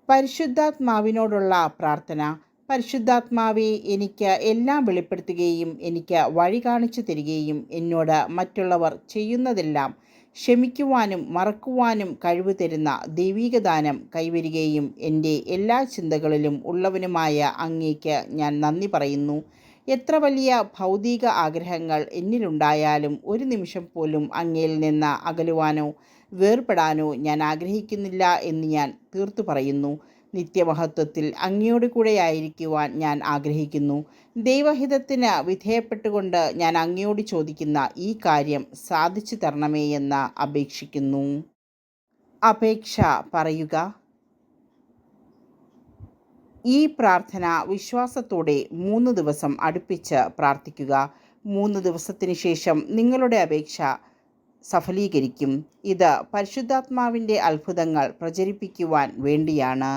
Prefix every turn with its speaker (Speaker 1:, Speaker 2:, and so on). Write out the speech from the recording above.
Speaker 1: പരിശുദ്ധാത്മാവിനോടുള്ള പ്രാർത്ഥന. പരിശുദ്ധാത്മാവേ, എനിക്ക് എല്ലാം വെളിപ്പെടുത്തുകയും എനിക്ക് വഴി കാണിച്ചു തരികയും എന്നോട് മറ്റുള്ളവർ ചെയ്യുന്നതെല്ലാം ക്ഷമിക്കുവാനും മറക്കുവാനും കഴിവ് തരുന്ന ദൈവികദാനം കൈവരികയും എൻ്റെ എല്ലാ ചിന്തകളിലും ഉള്ളവനുമായ അങ്ങേക്ക് ഞാൻ നന്ദി പറയുന്നു. എത്ര വലിയ ഭൗതിക ആഗ്രഹങ്ങൾ എന്നിലുണ്ടായാലും ഒരു നിമിഷം പോലും അങ്ങയിൽ നിന്ന് അകലുവാനോ വേർപെടാനോ ഞാൻ ആഗ്രഹിക്കുന്നില്ല എന്ന് ഞാൻ തീർത്തു പറയുന്നു. നിത്യമഹത്വത്തിൽ അങ്ങയോട് കൂടെയായിരിക്കുവാൻ ഞാൻ ആഗ്രഹിക്കുന്നു. ദൈവഹിതത്തിന് വിധേയപ്പെട്ടുകൊണ്ട് ഞാൻ അങ്ങയോട് ചോദിക്കുന്ന ഈ കാര്യം സാധിച്ചു തരണമേ എന്ന് അപേക്ഷിക്കുന്നു. അപേക്ഷ പറയുക. ഈ പ്രാർത്ഥന വിശ്വാസത്തോടെ 3 ദിവസം അടുപ്പിച്ച് പ്രാർത്ഥിക്കുക. 3 ദിവസത്തിന് ശേഷം നിങ്ങളുടെ അപേക്ഷ സഫലീകരിക്കും. ഇത് പരിശുദ്ധാത്മാവിൻ്റെ അത്ഭുതങ്ങൾ പ്രചരിപ്പിക്കുവാൻ വേണ്ടിയാണ്.